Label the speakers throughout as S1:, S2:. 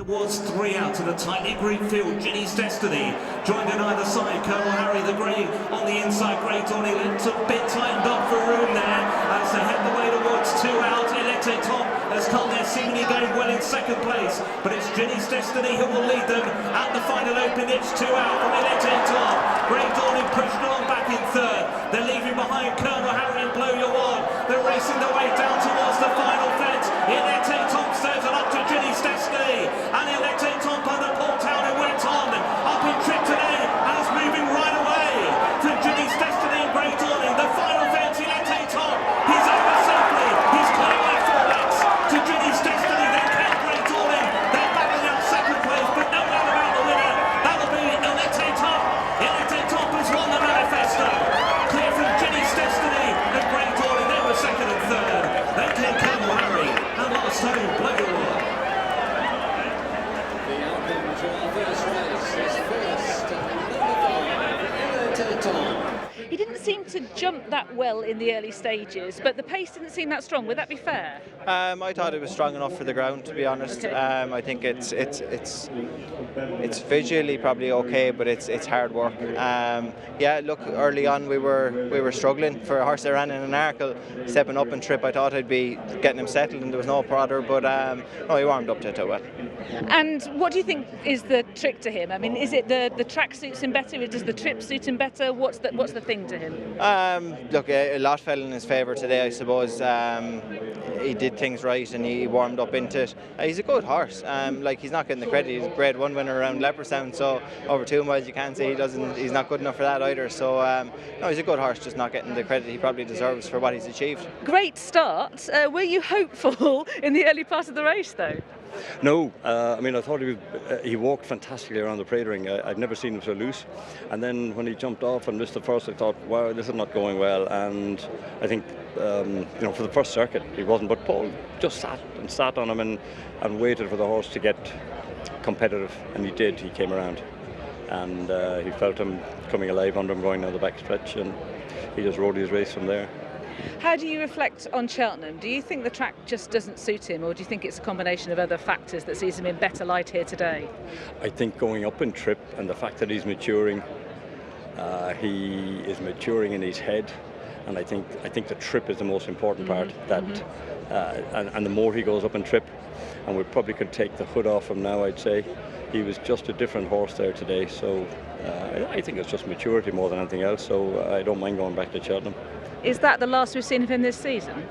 S1: Towards 3 out to the tightly grouped field. Ginny's Destiny joined on either side. Colonel Harry the Grey on the inside. Great on a little bit tightened up for room there as they head the way towards 2 out. Elite Top has come there seemingly going well in second place, but it's Ginny's Destiny who will lead them at the final open. It's 2 out from Elite Top. Great Dawning pushed along back in third. They're leaving behind Colonel Harry and Blow Your Wad. They're racing their way down towards the final fence. Elite Top stares it up to Ginny's Destiny, and Elite Top on the Port Town and went on up in trip today and is moving right away from Ginny's Destiny and Great Dawning. The final fence, Elite Top. He's over safely. He's clear by 4 lengths to Ginny's Destiny. Then came Great Dawning. They're battling out second place, but no doubt about the winner. That'll be Elite Top. Elite Top has won the manifesto. Clear from Ginny's Destiny and Great Dawning. They were second and third. Then came Colonel Harry and last home Blow Your Wad.
S2: He didn't seem to jump that well in the early stages, but the pace didn't seem that strong. Would that be fair?
S3: I thought it was strong enough for the ground, to be honest.
S2: Okay.
S3: I think it's visually probably okay, but it's hard work. Yeah, look, early on we were struggling for a horse that ran in an Arkle, stepping up and trip. I thought I'd be getting him settled, and there was no bother, but no, he warmed up to it well.
S2: And what do you think is the trick to him? I mean, is it the track suits him better? Does the trip suit him better? What's the thing to him?
S3: Look, a lot fell in his favour today, I suppose. He did things right and he warmed up into it. He's a good horse. Like, he's not getting the credit. He's a Grade 1 winner around Leopardstown, so over 2 miles you can't say he's not good enough for that either. So no, he's a good horse, just not getting the credit he probably deserves for what he's achieved.
S2: Great start. Were you hopeful in the early part of the race, though?
S4: No, I mean, I thought he walked fantastically around the parade ring. I'd never seen him so loose. And then when he jumped off and missed the first, I thought, wow, this is not going well. And I think, for the first circuit, he wasn't. But Paul just sat on him and waited for the horse to get competitive. And he did. He came around. And he felt him coming alive under him going down the back stretch. And he just rode his race from there.
S2: How do you reflect on Cheltenham? Do you think the track just doesn't suit him, or do you think it's a combination of other factors that sees him in better light here today?
S4: I think going up in trip and the fact that he's maturing, he is maturing in his head, and I think the trip is the most important part. And the more he goes up in trip, and we probably could take the hood off him now, I'd say. He was just a different horse there today, so I think it's just maturity more than anything else, so I don't mind going back to Cheltenham.
S2: Is that the last we've seen of him this season?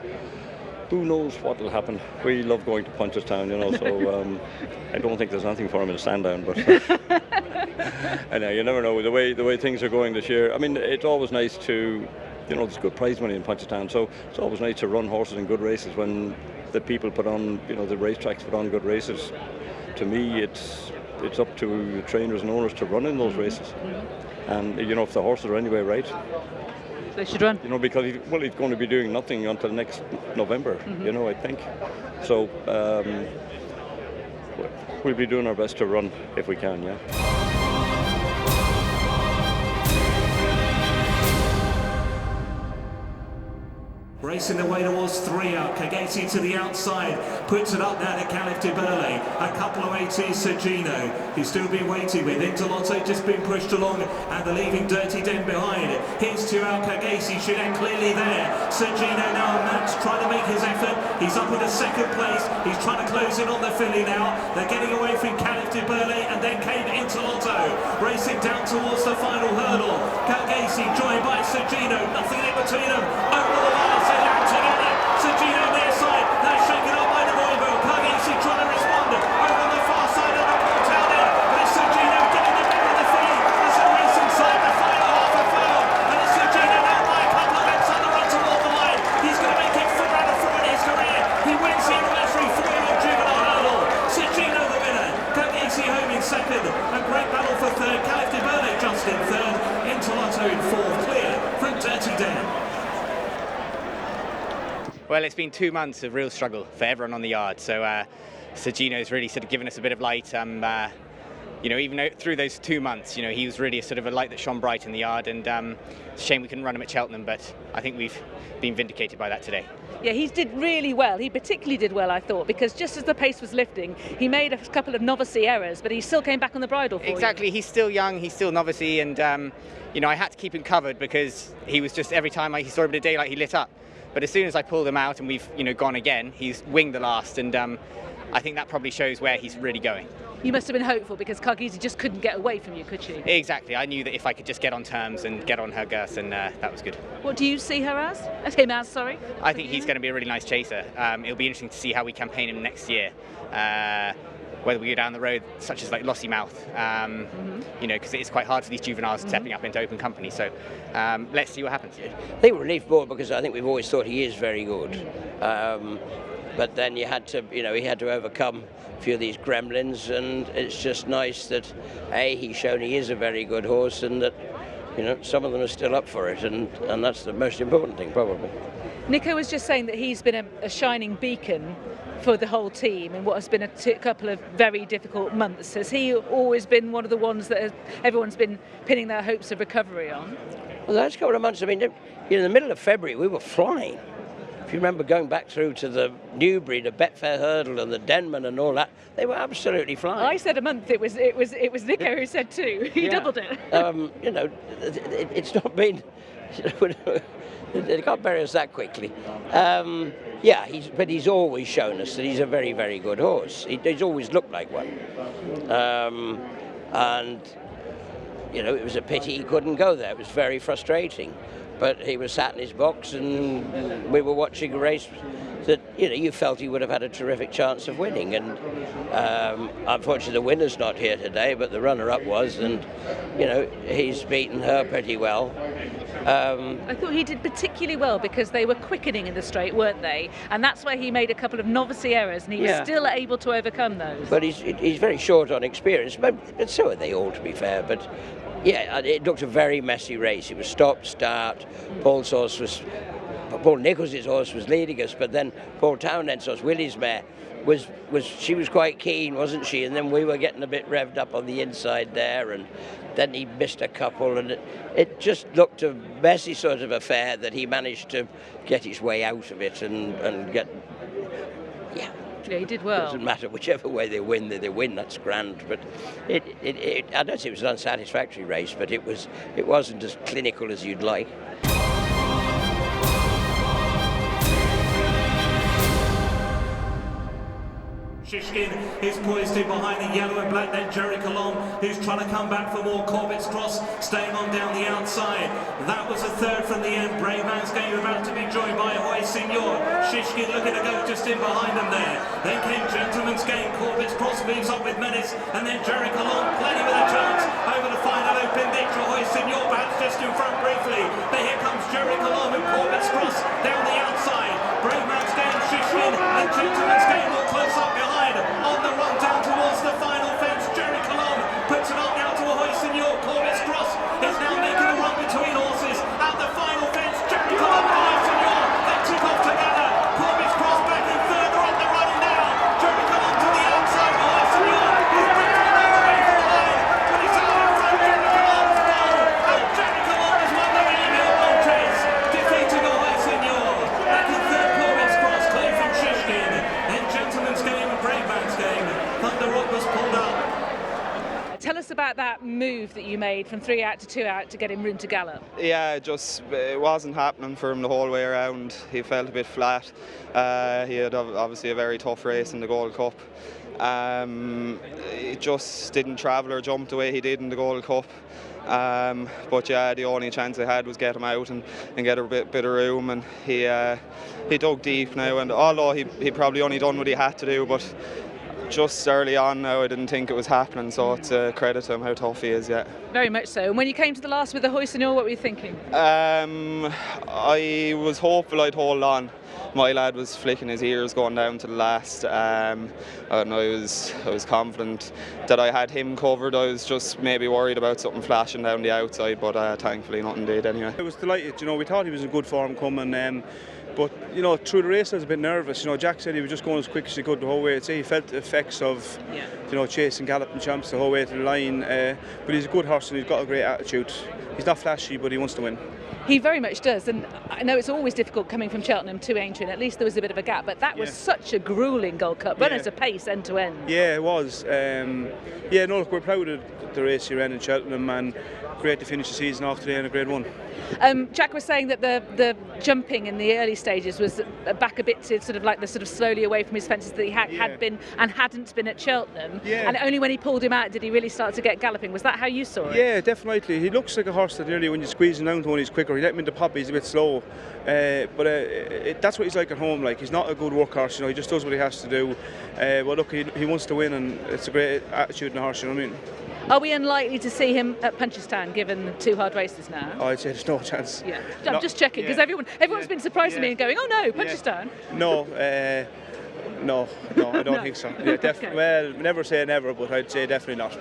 S4: Who knows what will happen? We love going to Punchestown, so I don't think there's anything for him in Sandown, but I know, you never know the way things are going this year. I mean, it's always nice to, there's good prize money in Punchestown, so it's always nice to run horses in good races when the people put on, the racetracks put on good races. To me, it's up to the trainers and owners to run in those races, and if the horses are anyway right,
S2: they should run.
S4: Because he's going to be doing nothing until next November, I think. So we'll be doing our best to run if we can, yeah.
S1: Racing the way towards 3 out. Kagesi to the outside. Puts it up now to Caliph de Burley. A couple of 80s, Sir Gino. He's still been waiting with. Interlotto just been pushed along and they're leaving Dirty Den behind. Here's 2 out. Kagesi should end clearly there. Sir Gino now a match, trying to make his effort. He's up in a second place. He's trying to close in on the filly now. They're getting away from Caliph de Burley and then came Interlotto. Racing down towards the final hurdle. Kagesi joined by Sir Gino. Nothing in between them. Over the bar. Together, Sir Gino near side, they're shaken up by the Royal. Kagesi trying to respond over on the far side of the Port Town end, but it's Sir Gino getting the better of the filly as the race inside the final half a foul, and it's Sir Gino now by a couple of lengths on the run toward the line. He's going to make it 4 out of 4 in his career. He wins the anniversary 4-year-old juvenile hurdle. Sir Gino the winner, Kagesi home in second, a great battle for third. Caliph de Burley just in third, Interlotto in fourth, clear from Dirty Den.
S5: Well, it's been 2 months of real struggle for everyone on the yard, so Sir Gino's really sort of given us a bit of light. even though through those 2 months, he was really a sort of a light that shone bright in the yard, and it's a shame we couldn't run him at Cheltenham, but I think we've been vindicated by that today.
S2: Yeah, he did really well. He particularly did well, I thought, because just as the pace was lifting, he made a couple of novice errors, but he still came back on the bridle for
S5: Exactly,
S2: you.
S5: he's still young, he's still novice, and I had to keep him covered because he was just, every time he saw him in the daylight, he lit up. But as soon as I pulled him out and we've gone again, he's winged the last, and I think that probably shows where he's really going.
S2: You must have been hopeful because Cargisi just couldn't get away from you, could she?
S5: Exactly. I knew that if I could just get on terms and get on her girth, and that was good.
S2: What do you see her as? Him as, sorry.
S5: I think he's going to be a really nice chaser. It'll be interesting to see how we campaign him next year. Whether we go down the road such as like Lossiemouth, because it is quite hard for these juveniles stepping up into open company. So let's see what happens.
S6: I think relief more because I think we've always thought he is very good. But then he had to overcome a few of these gremlins, and it's just nice that he's shown he is a very good horse, and that some of them are still up for it, and that's the most important thing probably.
S2: Nico was just saying that he's been a shining beacon for the whole team in what has been a couple of very difficult months. Has he always been one of the ones that everyone's been pinning their hopes of recovery on?
S6: Well, the last couple of months, in the middle of February we were flying. If you remember going back through to the Newbury, the Betfair Hurdle and the Denman and all that, they were absolutely flying.
S2: I said a month. It was Nico who said 2. He doubled it.
S6: It's not been. They can't bury us that quickly. But he's always shown us that he's a very, very good horse. He's always looked like one. It was a pity he couldn't go there. It was very frustrating. But he was sat in his box and we were watching a race that, you felt he would have had a terrific chance of winning. And unfortunately the winner's not here today, but the runner-up was, and, he's beaten her pretty well.
S2: I thought he did particularly well because they were quickening in the straight, weren't they? And that's where he made a couple of novice errors, and he was still able to overcome those.
S6: But he's very short on experience, but so are they all, to be fair. But yeah, it looked a very messy race. It was stop, start. Paul Nicholls' horse was leading us, but then Paul Townend's horse, Willie's mare, was quite keen, wasn't she? And then we were getting a bit revved up on the inside there, and then he missed a couple, and it just looked a messy sort of affair that he managed to get his way out of it and get.
S2: Yeah, he did well.
S6: It doesn't matter whichever way they win, that's grand. But I don't say it was an unsatisfactory race, but it wasn't as clinical as you'd like.
S1: Shishkin is poised in behind the yellow and black, then Gerri Colombe, who's trying to come back for more. Corbett's Cross staying on down the outside. That was a third from the end. Brave Man's Game about to be joined by Ahoy Signor. Shishkin looking to go just in behind them there. Then came Gentleman's Game. Corbett's Cross moves up with menace, and then Gerri Colombe plenty with a chance over the final open ditch. Ahoy Signor perhaps just in front briefly. But here comes Gerri Colombe and Corbett's Cross down the outside. Brave Man's Game, Shishkin, and Gentleman's Game all close up behind. On the run down towards the final fence, Gerri Colombe puts it up now to Ahoy Signor. Corbett's Cross is now making a run between horses at the final fence. Gerri Colombe and Ahoy Signor, they tip off together. Corbett's Cross back in further up the running now. Gerri Colombe to the outside. Ahoy Signor is drifting along the way from behind, but it's out in front. Gerri Colombe's goal, and Gerri Colombe has won the Amiel Road Chase, defeating Ahoy Signor. Back in third, Corbett's Cross, clear from Shishkin. Then Gentleman's Game and Brave Man's Game. Thunder Rock was pulled up.
S2: Tell us about that move that you made from 3 out to 2 out to get him room to gallop.
S7: Yeah, it wasn't happening for him the whole way around. He felt a bit flat. He had obviously a very tough race in the Gold Cup. He just didn't travel or jump the way he did in the Gold Cup. But yeah, the only chance I had was get him out and get a bit of room, and he dug deep now, and although he probably only done what he had to do, but just early on now I didn't think it was happening, so it's a credit to him how tough he is. Yeah,
S2: very much so. And when you came to the last with the Ahoy Signor, what were you thinking?
S7: I was hopeful I'd hold on. My lad was flicking his ears going down to the last. I was confident that I had him covered. I was just maybe worried about something flashing down the outside, but thankfully nothing did anyway.
S8: I was delighted. We thought he was in good form coming, But, through the race I was a bit nervous. Jack said he was just going as quick as he could the whole way. I'd say he felt the effects of, chasing galloping champs the whole way to the line. But he's a good horse and he's got a great attitude. He's not flashy, but he wants to win.
S2: He very much does, and I know it's always difficult coming from Cheltenham to Aintree, and at least there was a bit of a gap, but that was such a gruelling Gold Cup run at a pace end to end.
S8: Yeah, it was. Look, we're proud of the race he ran in Cheltenham, and great to finish the season off today in a Grade 1.
S2: Jack was saying that the jumping in the early stages was back a bit to sort of slowly away from his fences that he had been and hadn't been at Cheltenham.
S8: Yeah.
S2: And only when he pulled him out did he really start to get galloping. Was that how you saw it?
S8: Yeah, definitely. He looks like a horse that nearly when you squeeze him down to one, he's quicker. You let him into pop, he's a bit slow. But that's what he's like at home. Like, he's not a good workhorse. He just does what he has to do. But look, he wants to win, and it's a great attitude in the horse. You know what I mean?
S2: Are we unlikely to see him at Punchestown given the 2 hard races now?
S8: I'd say there's no chance.
S2: Yeah, I'm just checking because everyone's been surprising me and going, oh no, Punchestown.
S8: No, I don't think so. Yeah,
S2: Okay.
S8: Well, never say never, but I'd say definitely not.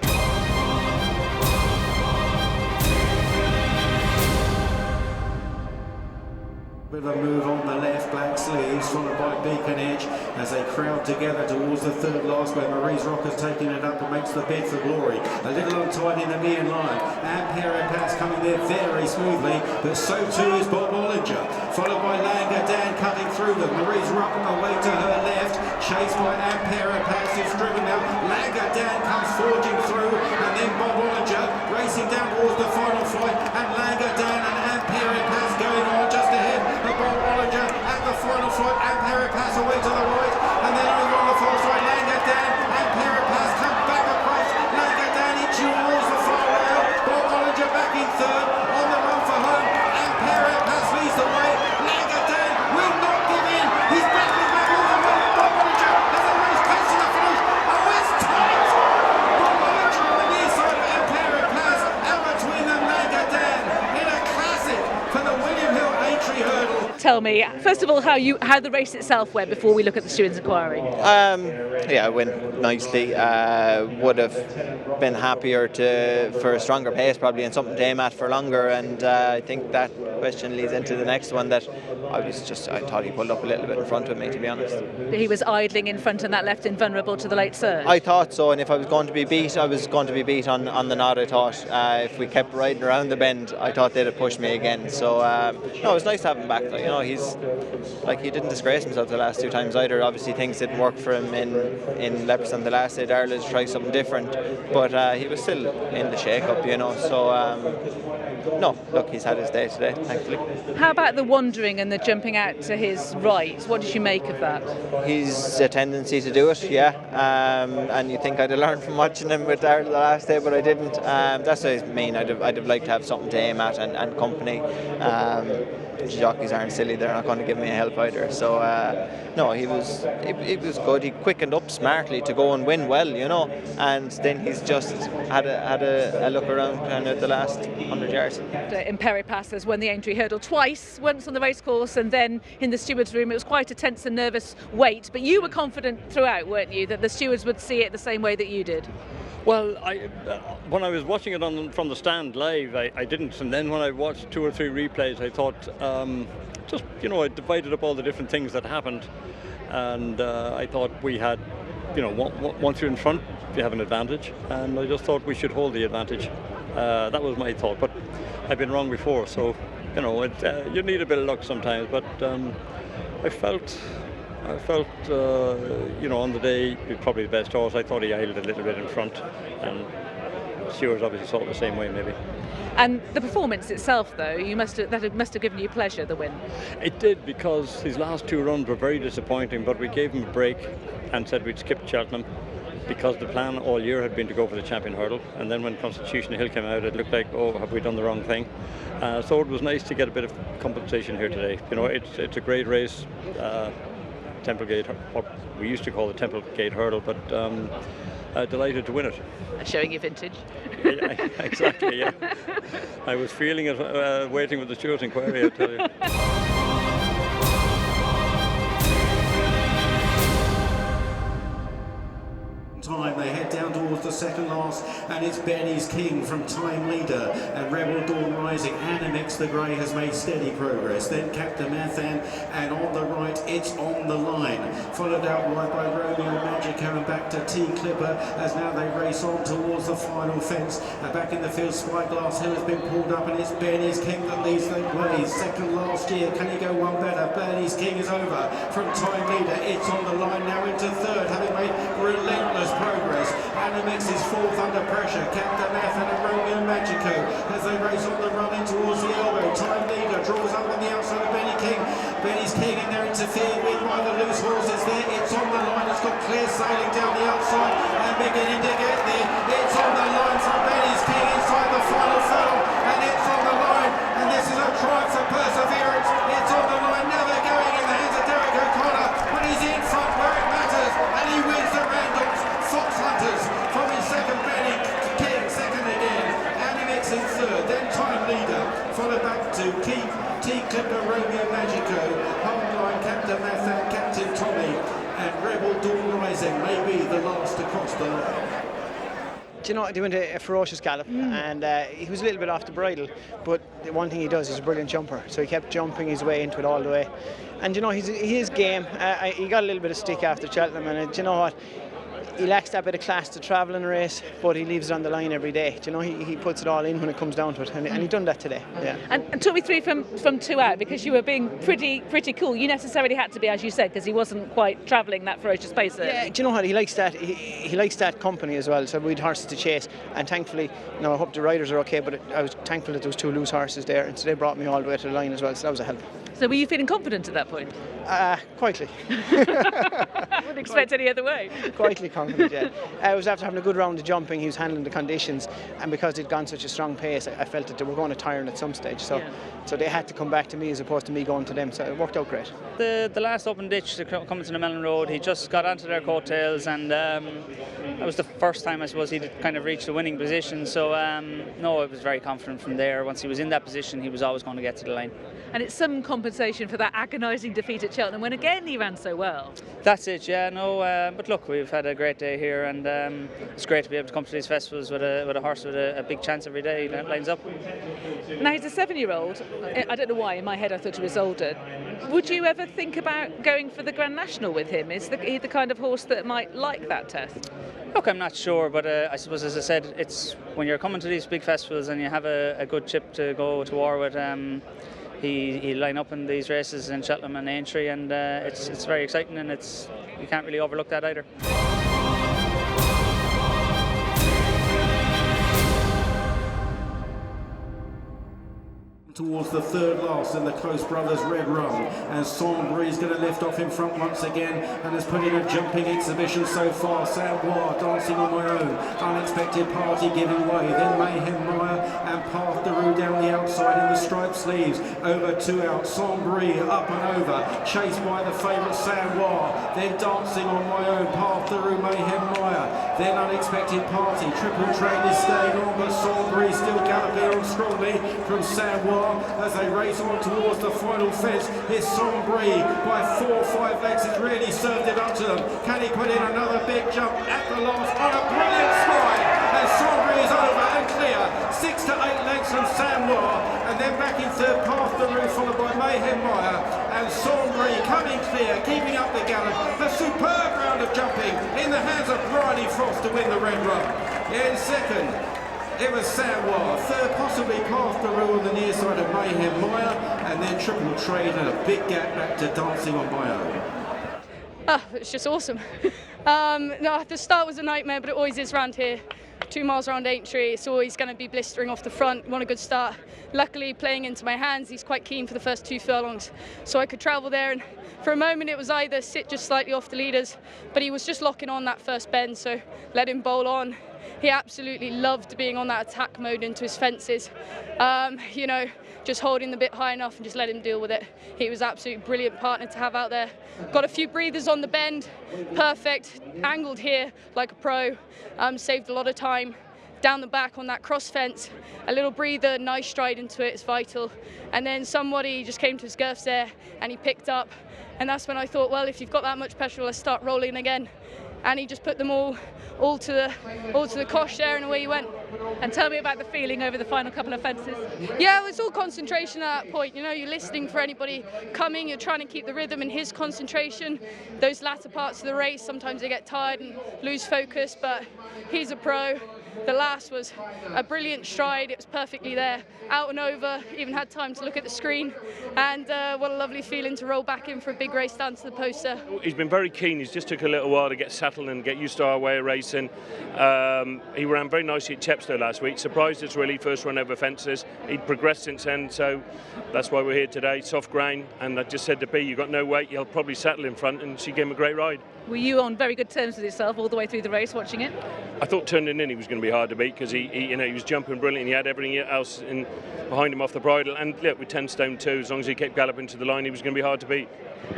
S9: With a move on the left, Black Sleeves, followed by Beacon Edge as they crowd together towards the third last where Marie's Rocker's taking it up and makes the bid for glory. A little untied in the main line. Ampere Pass coming there very smoothly, but so too is Bob Bollinger. Followed by Langer Dan cutting through them. Marie's Rocker away to her left, chased by Ampere Pass who's driven out. Langer Dan comes forging through, and then Bob Bollinger racing down towards the final flight, and Langer Dan and Ampere Pass going on just ahead. Bob Bollinger at the final flight, Ampere Pass away to the right, and then over on the far side, Langer Dan, Ampere Pass come back across, Langer Dan inching towards the far rail, Bob Bollinger back in third, on the run for home, Ampere Pass leads the way, Langer Dan will not give in, he's battling back all the way, Bob Bollinger has a race pace to the finish, oh it's tight, Bob Bollinger on the near side of Ampere Pass, out between them Langer Dan, in a classic for the William Hill Aintree hurdle.
S2: Tell me, first of all, how the race itself went before we look at the Steward's inquiry.
S3: It went nicely. Would have been happier for a stronger pace probably and something to aim at for longer, and I think that question leads into the next one that I thought he pulled up a little bit in front of me, to be honest.
S2: He was idling in front and that left him vulnerable to the late surge.
S3: I thought so, and if I was going to be beat, I was going to be beat on the nod. I thought if we kept riding around the bend, I thought they'd have pushed me again. So it was nice to have him back. He's like, he didn't disgrace himself the last 2 times either. Obviously things didn't work for him in Leopardstown the last day. Darla's tried something different, but he was still in the shake-up, So no, look, he's had his day today, thankfully.
S2: How about the wandering and the jumping out to his right? What did you make of that?
S3: He's a tendency to do it, yeah. And you think I'd have learned from watching him with Darla the last day, but I didn't. That's what I mean. I'd have liked to have something to aim at and company. The jockeys aren't silly; they're not going to give me a help either. So no, he was good. He quickened up smartly to go and win well, And then he's just had a look around kind of the last 100 yards.
S2: Ampere Pass has won the Aintree hurdle twice, once on the racecourse and then in the steward's room. It was quite a tense and nervous wait, but you were confident throughout, weren't you, that the stewards would see it the same way that you did?
S4: Well, when I was watching it from the stand live, I didn't, and then when I watched 2 or 3 replays, I thought, I divided up all the different things that happened, and I thought we had, once you're in front, you have an advantage, and I just thought we should hold the advantage. That was my thought, but I've been wrong before, so you need a bit of luck sometimes. But I felt, on the day, he was probably the best horse. I thought he idled a little bit in front, and stewards obviously saw it the same way, maybe.
S2: And the performance itself, though, that must have given you pleasure, the win.
S4: It did, because his last 2 runs were very disappointing, but we gave him a break and said we'd skip Cheltenham, because the plan all year had been to go for the champion hurdle, and then when Constitution Hill came out, it looked like, oh, have we done the wrong thing? So it was nice to get a bit of compensation here today. It's a great race. Templegate, what we used to call the Templegate hurdle, but delighted to win it.
S2: Showing your vintage.
S4: Yeah, exactly, yeah. I was feeling it waiting with the Stewards inquiry, I tell you.
S9: time. They head down towards the second last, and it's Benny's King from Time Leader and Rebel Dawn Rising. Animix the Grey has made steady progress. Then Captain Mathan, and on the right it's On the Line, followed out wide by Romeo Magico and back to T Clipper as now they race on towards the final fence. Back in the field, Spyglass Hill has been pulled up, and it's Benny's King that leads the way. Second last year, can he go one better? Benny's King is over from Time Leader. It's On the Line now into third, having made relentless progress. Animix is fourth under pressure. Captain Mathan and Romeo Magico as they race on the run in towards the elbow. Time Leader draws up on the outside of Benny's King, and they're interfered with by the loose horses there. It's On the Line. It's got clear sailing down the outside and beginning to get there. It's On the Line from Benny's King inside the final furlong, and it's On the Line, and this is a triumph for perseverance. It's On the Line, never going in the hands of Derek O'Connor, but he's in front where it matters, and he wins the Randox Fox Hunters from his second. Benny King second again, Animix in third, then Time Leader, followed back to T Clipper, Romeo Magico, Homeline, Captain Mathan, Captain Tommy, and Rebel Dawn Rising may be the last to cross the line.
S10: Do you know, they went a ferocious gallop, and he was a little bit off the bridle, but the one thing he does, he's a brilliant jumper, so he kept jumping his way into it all the way. And you know, he is game. He got a little bit of stick after Cheltenham, and you know what? He lacks that bit of class to travel in a race, but he leaves it on the line every day. Do you know, he puts it all in when it comes down to it, and he done that today. Yeah.
S2: And talk me through from 2 out, because you were being pretty cool. You necessarily had to be, as you said, because he wasn't quite travelling that ferocious pace.
S10: Yeah, do you know what? He likes that. He likes that company as well. So we'd horses to chase, and thankfully, you know, I hope the riders are okay. But I was thankful that there was 2 loose horses there, and so they brought me all the way to the line as well. So that was a help.
S2: So were you feeling confident at that point?
S10: Quietly.
S2: I wouldn't expect any other way.
S10: Quietly confident, yeah. I was after having a good round of jumping. He was handling the conditions, and because he'd gone such a strong pace, I felt that they were going to tire him at some stage. So they had to come back to me as opposed to me going to them. So it worked out great.
S11: The last open ditch coming to the Mellon Road, he just got onto their coattails, and that was the first time I suppose he'd kind of reached the winning position. So no, I was very confident from there. Once he was in that position, he was always going to get to the line.
S2: And it's some compensation for that agonising defeat at Cheltenham when again he ran so well.
S11: That's it, yeah. No, but look, we've had a great day here, and it's great to be able to come to these festivals with a horse with a big chance every day that lines up.
S2: Now he's a 7-year-old. I don't know why. In my head, I thought he was older. Would you ever think about going for the Grand National with him? Is he the kind of horse that might like that test?
S11: Look, I'm not sure, but I suppose, as I said, it's when you're coming to these big festivals and you have a good chip to go to war with. He line up in these races in Cheltenham and Aintree, and it's very exciting, and you can't really overlook that either.
S9: Towards the third last in the Close Brothers Red Run, and Sombre is going to lift off in front once again and has put in a jumping exhibition so far. Savoie dancing on my own, Unexpected Party giving way, then Mayhem Maya and Path de Rue down the outside in the striped sleeves, over 2 out, Sombre up and over, chased by the favourite Savoie, then dancing on my own, Path de Rue, Mayhem Maya, then Unexpected Party, Triple Trade is staying on, but Sombre still galloping on strongly from Savoie. As they race on towards the final fence, it's Sombre by 4 or 5 legs has really served it up to them. Can he put in another big jump at the last on a brilliant stride? And Sombre is over and clear. 6 to 8 legs from Savoie, and then back in third, Path de Rue, followed by Mayhem Maya, and Sombre coming clear, keeping up the gallop. A superb round of jumping in the hands of Bridie Frost to win the Red Run. In second, it was Savoie, third possibly Path de Rue on the near side of Mayhem Maya, and then Triple Trade and a big gap back to Dancing on My Own.
S12: It's just awesome. No, the start was a nightmare, but it always is round here. 2 miles around Aintree, it's always going to be blistering off the front. Want a good start. Luckily, playing into my hands, he's quite keen for the first 2 furlongs, so I could travel there. And for a moment, it was either sit just slightly off the leaders, but he was just locking on that first bend, so let him bowl on. He absolutely loved being on that attack mode into his fences. You know, just holding the bit high enough and just let him deal with it. He was absolutely brilliant partner to have out there. Got a few breathers on the bend, perfect. Angled here like a pro, saved a lot of time. Down the back on that cross fence, a little breather, nice stride into it is vital. And then somebody just came to his girths there and he picked up. And that's when I thought, well, if you've got that much petrol, let's start rolling again. and he just put them all to the cosh there, and away he went.
S2: And tell me about the feeling over the final couple of fences.
S12: Yeah, it was all concentration at that point. You know, you're listening for anybody coming, you're trying to keep the rhythm and his concentration. Those latter parts of the race, sometimes they get tired and lose focus, but he's a pro. The last was a brilliant stride. It was perfectly there, out and over, even had time to look at the screen. And what a lovely feeling to roll back in for a big race down to the poster.
S13: He's been very keen. He's just took a little while to get settled and get used to our way of racing. He ran very nicely at Chepstow last week. Surprised us really, first run over fences. He'd progressed since then, so that's why we're here today. Soft ground, and I just said to B, you've got no weight, you'll probably settle in front, and she gave him a great ride.
S2: Were you on very good terms with yourself all the way through the race, watching it?
S13: I thought turning in he was going to be hard to beat because he was jumping brilliant. He had everything else behind him off the bridle, and look, with 10 stone 2, as long as he kept galloping to the line, he was going to be hard to beat.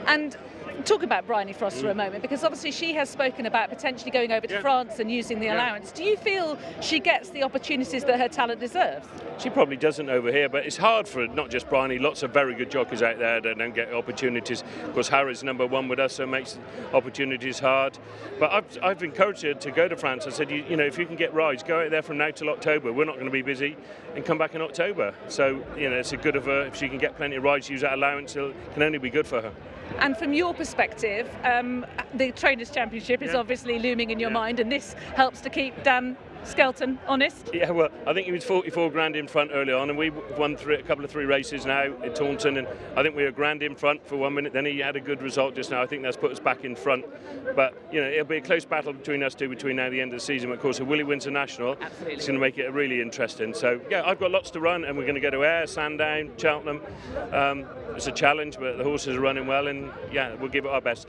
S2: And talk about Bryony Frost for a moment, because obviously she has spoken about potentially going over to France and using the allowance. Do you feel she gets the opportunities that her talent deserves?
S13: She probably doesn't over here, but it's hard for not just Bryony. Lots of very good jockeys out there that don't get opportunities. Of course, Harry's #1 with us, so it makes opportunities hard. But I've encouraged her to go to France. I said, you know, if you can get rides, go out there from now till October. We're not going to be busy, and come back in October. So, you know, it's a good of her. If she can get plenty of rides, use that allowance, it can only be good for her.
S2: And from your perspective, the Trainers' Championship is obviously looming in your mind, and this helps to keep Dan Skelton honest.
S13: Yeah, well, I think he was 44 grand in front early on, and we won a couple of 3 races now at Taunton, and I think we were grand in front for 1 minute. Then he had a good result just now. I think that's put us back in front. But you know, it'll be a close battle between us two between now and the end of the season. Of course, if Willie wins a national,
S2: absolutely,
S13: it's going to make it really interesting. So yeah, I've got lots to run, and we're going to go to Ayr, Sandown, Cheltenham. It's a challenge, but the horses are running well, and yeah, we'll give it our best.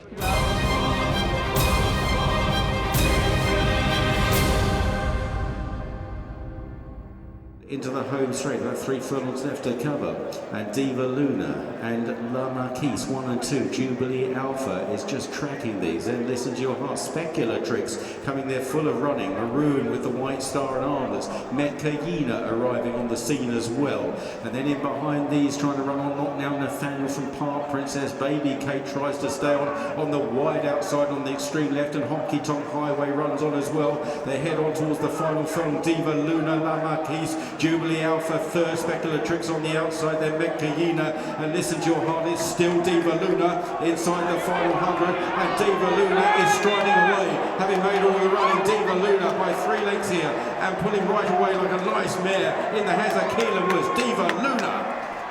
S9: Into the home straight, about 3 furlongs left to cover, and Diva Luna and La Marquise 1 and 2. Jubilee Alpha is just tracking these. Then Listen to Your Heart, Speculatrix coming there full of running, Maroon with the white star and armlets, Metcayina arriving on the scene as well, and then in behind these trying to run on Knockdown Nathaniel from Park Princess. Baby Kate tries to stay on the wide outside on the extreme left, and Honky Tonk Highway runs on as well. They head on towards the final furlong. Diva Luna, La Marquise, Jubilee Alpha third, Speculatrix on the outside, then Metcayina, and Listen to Your Heart is still Diva Luna inside the final 100, and Diva Luna is striding away, having made all the running. Diva Luna by 3 lengths here, and pulling right away like a nice mare in the Hazard Keelan Woods.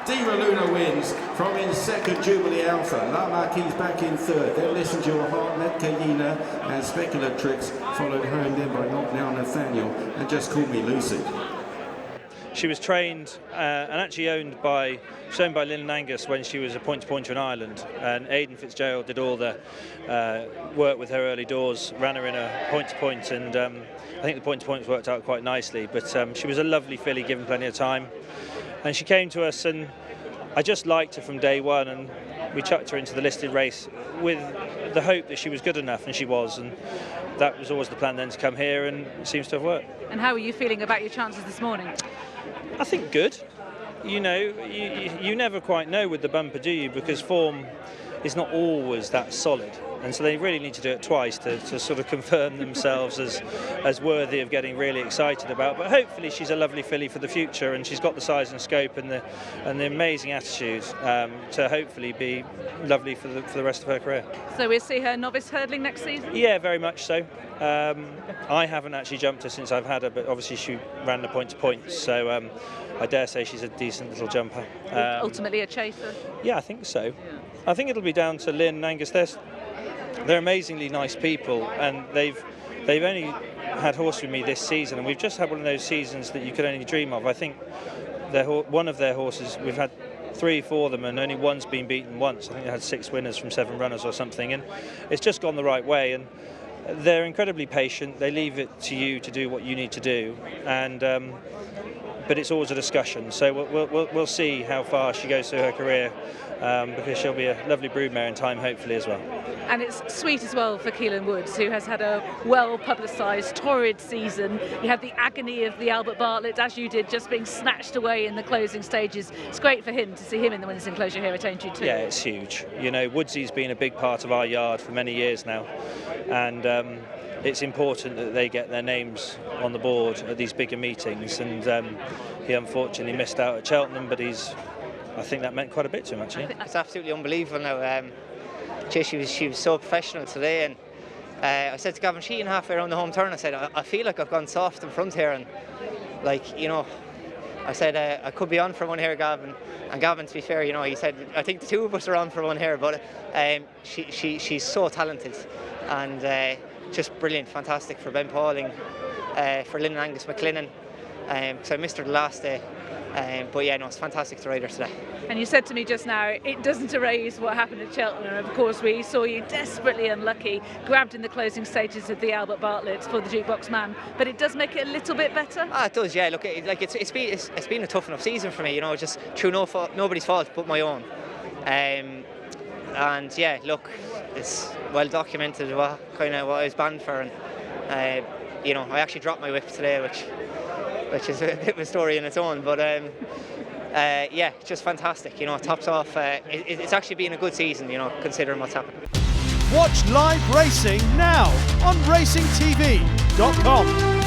S9: Diva Luna wins from in second, Jubilee Alpha. La Marquise back in third. Then Listen to Your Heart, Metcayina, and Speculatrix followed home then by Knockdown Nathaniel and Just Call Me Lucy.
S14: She was trained and actually owned by Lynn and Angus when she was a point-to-pointer in Ireland, and Aidan Fitzgerald did all the work with her early doors, ran her in a point-to-point, and I think the point-to-points worked out quite nicely, but she was a lovely filly given plenty of time, and she came to us, and I just liked her from day one, and we chucked her into the listed race with the hope that she was good enough, and she was, and that was always the plan then to come here, and it seems to have worked.
S2: And how are you feeling about your chances this morning?
S14: I think good. You know, you never quite know with the bumper, do you? Because form is not always that solid. And so they really need to do it twice to sort of confirm themselves as worthy of getting really excited about. But hopefully she's a lovely filly for the future, and she's got the size and scope and the amazing attitude to hopefully be lovely for the rest of her career.
S2: So we'll see her novice hurdling next season?
S14: Yeah, very much so. I haven't actually jumped her since I've had her, but obviously she ran the point-to-point, so I dare say she's a decent little jumper.
S2: Ultimately a chaser?
S14: Yeah, I think so. Yeah. I think it'll be down to Lynn and Angus. They're amazingly nice people, and they've only had horse with me this season, and we've just had one of those seasons that you could only dream of. I think one of their horses, we've had 3 for them, and only one's been beaten once. I think they had 6 winners from 7 runners or something, and it's just gone the right way. And they're incredibly patient. They leave it to you to do what you need to do, and but it's always a discussion. So we'll see how far she goes through her career, because she'll be a lovely broodmare in time, hopefully, as well.
S2: And it's sweet as well for Keelan Woods, who has had a well-publicised, torrid season. You had the agony of the Albert Bartlett, as you did, just being snatched away in the closing stages. It's great for him to see him in the winners' enclosure here at Aintree too.
S14: Yeah, it's huge. You know, Woodsy's been a big part of our yard for many years now, and it's important that they get their names on the board at these bigger meetings. And he unfortunately missed out at Cheltenham, but I think that meant quite a bit to him, actually.
S15: It's absolutely unbelievable now. She was so professional today, and I said to Gavin Sheehan halfway around the home turn, I said, I feel like I've gone soft in front here, and like, you know, I said I could be on for one here, Gavin. And Gavin, to be fair, you know, he said I think the two of us are on for one here, but she's so talented and just brilliant, fantastic for Ben Pauling, for Lynn and Angus McLennan. So I missed her the last day. But yeah, no, it's fantastic to ride her today.
S2: And you said to me just now, it doesn't erase what happened at Cheltenham. Of course, we saw you desperately unlucky, grabbed in the closing stages of the Albert Bartlett for the Jukebox Man, but it does make it a little bit better.
S15: Ah, it does, yeah. Look, it's been a tough enough season for me, you know, just through nobody's fault but my own. And yeah, look, it's well documented what I was banned for, and you know, I actually dropped my whip today, which is a bit of a story in its own, but yeah, just fantastic, you know, tops off. It's actually been a good season, you know, considering what's happened.
S16: Watch live racing now on racingtv.com.